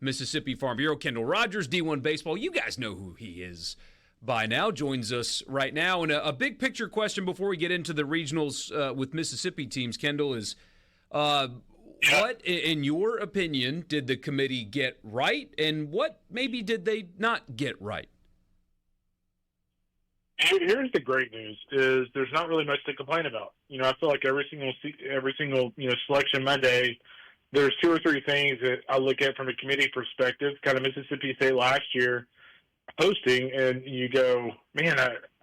Mississippi Farm Bureau. Kendall Rogers, D1 Baseball. You guys know who he is by now. Joins us right now. And a big picture question before we get into the regionals with Mississippi teams, Kendall, is what, in your opinion, did the committee get right, and what maybe did they not get right? Here's the great news: is there's not really much to complain about. I feel like every single selection Monday, there's two or three things that I look at from a committee perspective. Kind of Mississippi State last year hosting, and you go, man,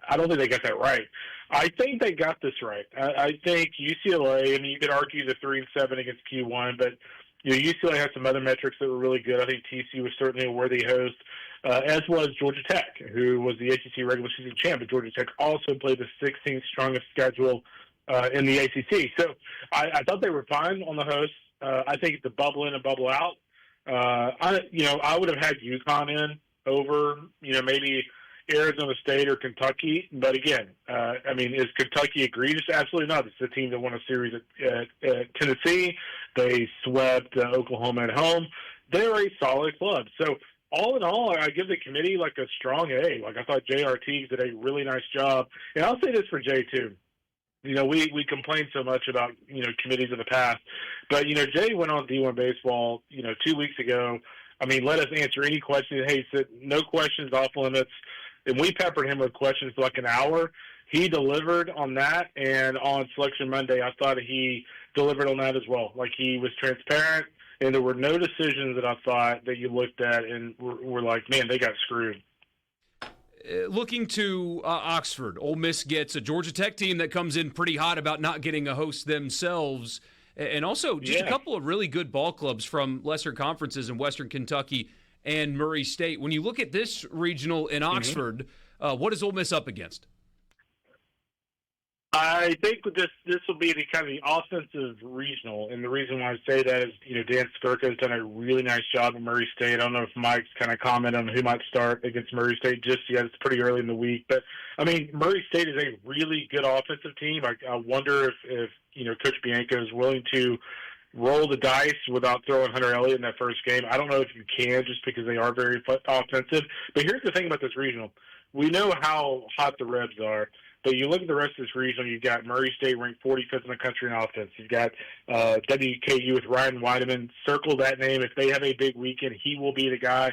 I don't think they got that right. I think they got this right. I think UCLA. I mean, you could argue the 3-7 against Q1, but UCLA had some other metrics that were really good. I think TCU was certainly a worthy host. As was Georgia Tech, who was the ACC regular season champ. But Georgia Tech also played the 16th strongest schedule in the ACC. So I thought they were fine on the hosts. I think the bubble in and bubble out. I would have had UConn in over, maybe Arizona State or Kentucky. But again, is Kentucky egregious? Absolutely not. It's the team that won a series at Tennessee. They swept Oklahoma at home. They're a solid club. So all in all, I give the committee like a strong A. Like I thought J.R. Teagues did a really nice job. And I'll say this for Jay too. We complain so much about, committees in the past. But, Jay went on D1 Baseball, 2 weeks ago. Let us answer any question. Hey, he said, no questions off limits. And we peppered him with questions for like an hour. He delivered on that. And on Selection Monday, I thought he delivered on that as well. Like he was transparent. And there were no decisions that I thought that you looked at and were like, man, they got screwed. Looking to Oxford, Ole Miss gets a Georgia Tech team that comes in pretty hot about not getting a host themselves. And also just a couple of really good ball clubs from lesser conferences in Western Kentucky and Murray State. When you look at this regional in Oxford, what is Ole Miss up against? I think this will be the kind of the offensive regional, and the reason why I say that is, Dan Skirka has done a really nice job at Murray State. I don't know if Mike's kind of commented on who might start against Murray State just yet. It's pretty early in the week. But, Murray State is a really good offensive team. I wonder if Coach Bianco is willing to roll the dice without throwing Hunter Elliott in that first game. I don't know if you can just because they are very offensive. But here's the thing about this regional. We know how hot the Rebs are. But you look at the rest of this region, you've got Murray State ranked 45th in the country in offense. You've got WKU with Ryan Weideman. Circle that name. If they have a big weekend, he will be the guy,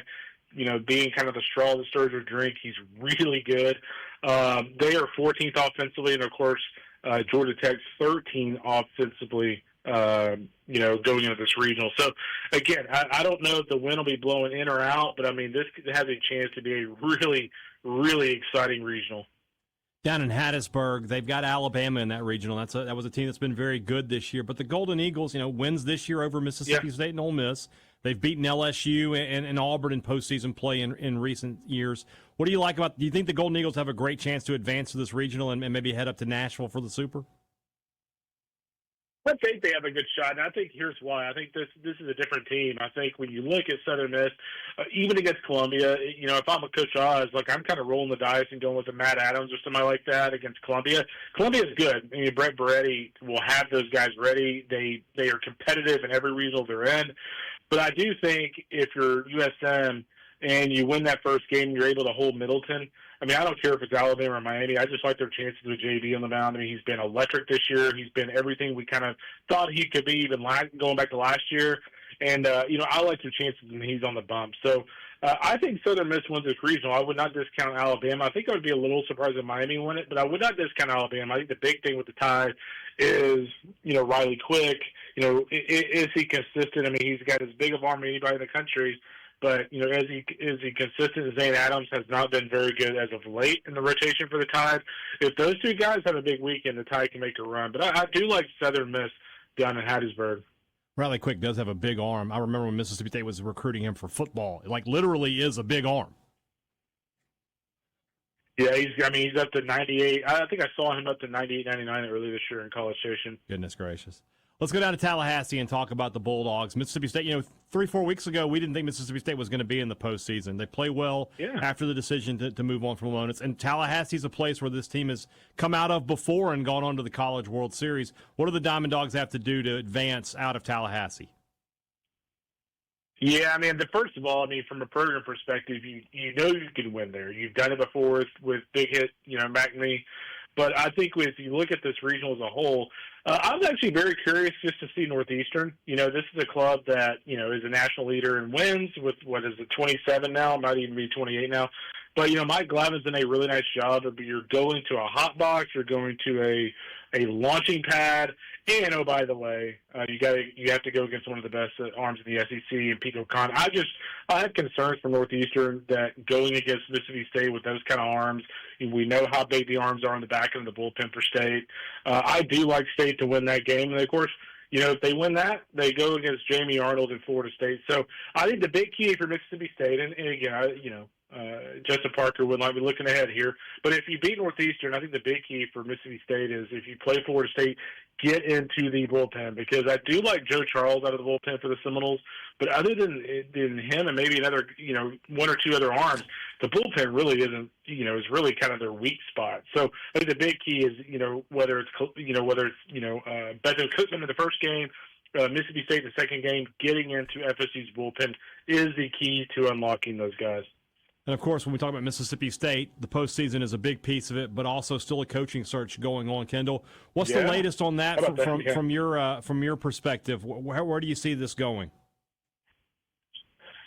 being kind of the straw that stirs your drink. He's really good. They are 14th offensively, and, of course, Georgia Tech's 13th offensively, going into this regional. So, again, I don't know if the wind will be blowing in or out, but, this has a chance to be a really, really exciting regional. Down in Hattiesburg, they've got Alabama in that regional. That was a team that's been very good this year. But the Golden Eagles, wins this year over Mississippi State and Ole Miss. They've beaten LSU and Auburn in postseason play in recent years. What do you like about? Do you think the Golden Eagles have a great chance to advance to this regional and maybe head up to Nashville for the Super? I think they have a good shot, and I think here's why. I think this is a different team. I think when you look at Southern Miss, even against Columbia, if I'm a Coach Oz, I'm kind of rolling the dice and going with a Matt Adams or somebody like that against Columbia. Columbia's good. Brett Baretti will have those guys ready. They are competitive in every regional they're in. But I do think if you're USM and you win that first game, you're able to hold Middleton. I don't care if it's Alabama or Miami. I just like their chances with JV on the mound. He's been electric this year. He's been everything we kind of thought he could be, even going back to last year. And, I like their chances when he's on the bump. So I think Southern Miss wins this regional. I would not discount Alabama. I think I would be a little surprised if Miami won it, but I would not discount Alabama. I think the big thing with the Tide is, Riley Quick. Is he consistent? He's got as big of arm as anybody in the country. But, is he consistent? Zane Adams has not been very good as of late in the rotation for the Tide. If those two guys have a big weekend, the Tide can make a run. But I do like Southern Miss down in Hattiesburg. Riley Quick does have a big arm. I remember when Mississippi State was recruiting him for football. Literally is a big arm. Yeah, he's up to 98. I think I saw him up to 98, 99 early this year in College Station. Goodness gracious. Let's go down to Tallahassee and talk about the Bulldogs. Mississippi State, 3-4 weeks ago, we didn't think Mississippi State was going to be in the postseason. They play well after the decision to move on from Lonis. And Tallahassee's a place where this team has come out of before and gone on to the College World Series. What do the Diamond Dogs have to do to advance out of Tallahassee? Yeah, I mean, first of all, I mean, from a program perspective, you know you can win there. You've done it before with Big Hit, McNamee. But I think if you look at this regional as a whole, I was actually very curious just to see Northeastern. This is a club that, is a national leader in wins with, 27 now? It might even be 28 now. But, Mike Glavin's done a really nice job of you're going to a hot box, you're going to a launching pad, and, oh, by the way, you have to go against one of the best arms in the SEC and Pete O'Connor. I have concerns for Northeastern that going against Mississippi State with those kind of arms, we know how big the arms are in the back end of the bullpen for State. I do like State to win that game, and of course, if they win that, they go against Jamie Arnold in Florida State. So I think the big key for Mississippi State, and again, Justin Parker would like be looking ahead here. But if you beat Northeastern, I think the big key for Mississippi State is if you play Florida State, get into the bullpen, because I do like Joe Charles out of the bullpen for the Seminoles. But other than him and maybe another, one or two other arms, the bullpen really isn't, is really kind of their weak spot. So I think the big key is, whether it's Beto Cookman in the first game, Mississippi State in the second game, getting into FSU's bullpen is the key to unlocking those guys. And, of course, when we talk about Mississippi State, the postseason is a big piece of it, but also still a coaching search going on. Kendall, what's the latest on that from your perspective? Where do you see this going?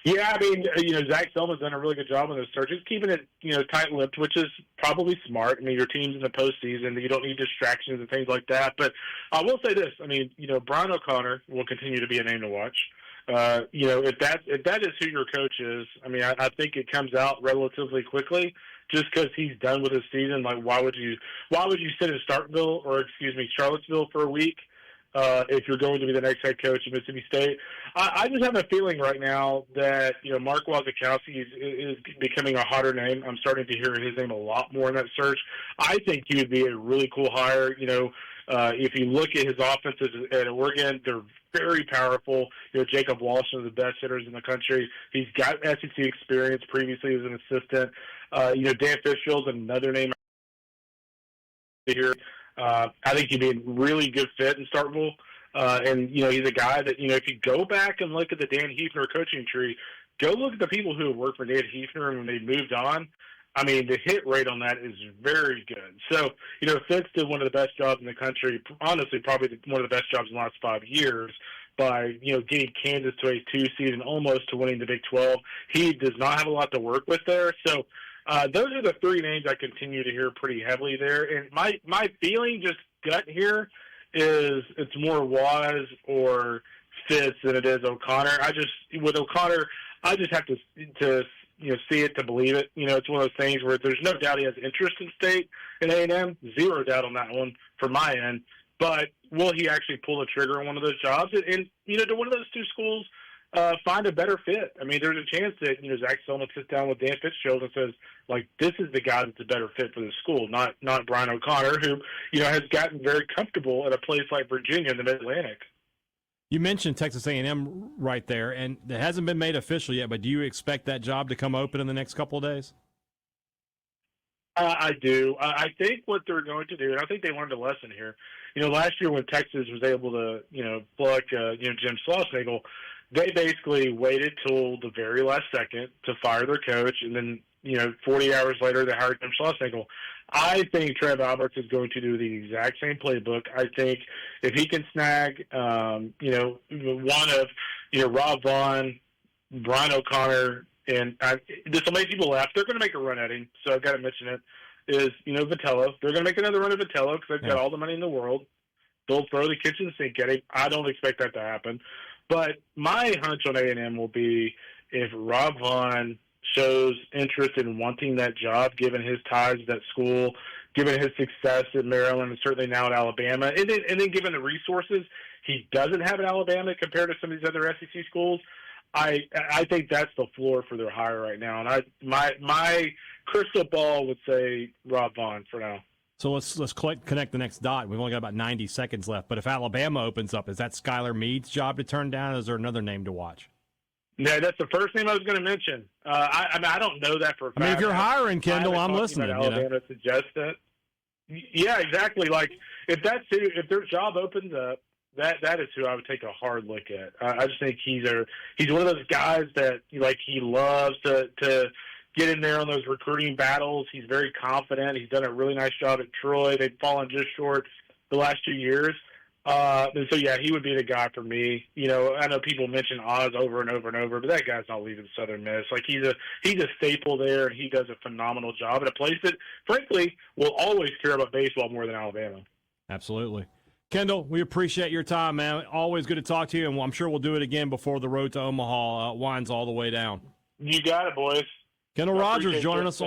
Yeah, I mean, Zach Selma's done a really good job on those searches, keeping it, tight-lipped, which is probably smart. I mean, your team's in the postseason, you don't need distractions and things like that. But I will say this, I mean, Brian O'Connor will continue to be a name to watch. If that is who your coach is, I mean, I think it comes out relatively quickly just because he's done with his season. Like, why would you sit in Charlottesville for a week if you're going to be the next head coach of Mississippi State? I just have a feeling right now that, Mark Wazakowski is becoming a hotter name. I'm starting to hear his name a lot more in that search. I think he would be a really cool hire. If you look at his offenses at Oregon, they're very powerful. Jacob Walsh is one of the best hitters in the country. He's got SEC experience previously as an assistant. Dan Fishfield's another name here. I think he'd be a really good fit in Starkville. And he's a guy that, if you go back and look at the Dan Hefner coaching tree, go look at the people who have worked for Dan Hefner and when they moved on. I mean, the hit rate on that is very good. So, Fitz did one of the best jobs in the country, honestly, probably one of the best jobs in the last 5 years by, getting Kansas to a 2 seed and almost to winning the Big 12. He does not have a lot to work with there. So, those are the three names I continue to hear pretty heavily there. And my feeling, just gut here, is it's more Waz or Fitz than it is O'Connor. With O'Connor, I just have to see it to believe it. It's one of those things where there's no doubt he has interest in State and A&M. Zero doubt on that one from my end. But will he actually pull the trigger on one of those jobs? And to one of those two schools, find a better fit. I mean, there's a chance that, Zach Selma sits down with Dan Fitzgerald and says, this is the guy that's a better fit for the school, not Brian O'Connor, who, has gotten very comfortable at a place like Virginia in the Mid-Atlantic. You mentioned Texas A&M right there, and it hasn't been made official yet, but do you expect that job to come open in the next couple of days? I do. I think what they're going to do, and I think they learned a lesson here. Last year when Texas was able to, pluck, Jim Schlossnagle, they basically waited till the very last second to fire their coach, and then, 40 hours later they hired Jim Schlossnagle. I think Trev Alberts is going to do the exact same playbook. I think if he can snag, one of, Rob Vaughn, Brian O'Connor, and this will make people laugh. They're going to make a run at him, so I've got to mention it, is, Vitello. They're going to make another run at Vitello because they've got all the money in the world. They'll throw the kitchen sink at him. I don't expect that to happen. But my hunch on A&M will be if Rob Vaughn shows interest in wanting that job, given his ties to that school, given his success at Maryland and certainly now at Alabama, and then given the resources he doesn't have at Alabama compared to some of these other SEC schools, I think that's the floor for their hire right now. And my crystal ball would say Rob Vaughn for now. So let's connect the next dot. We've only got about 90 seconds left. But if Alabama opens up, is that Skylar Meade's job to turn down? Or is there another name to watch? Yeah, that's the first name I was going to mention. I don't know that for a fact. I mean, if you're hiring, Kendall, I'm listening. Alabama suggests that. Yeah, exactly. Like if their job opens up That is who I would take a hard look at. I just think he's one of those guys that he loves to get in there on those recruiting battles. He's very confident. He's done a really nice job at Troy. They've fallen just short the last 2 years. And so, yeah, he would be the guy for me. I know people mention Oz over and over and over, but that guy's not leaving Southern Miss. He's a staple there, and he does a phenomenal job at a place that, frankly, will always care about baseball more than Alabama. Absolutely. Kendall, we appreciate your time, man. Always good to talk to you, and I'm sure we'll do it again before the road to Omaha winds all the way down. You got it, boys. Kendall Rogers joining us on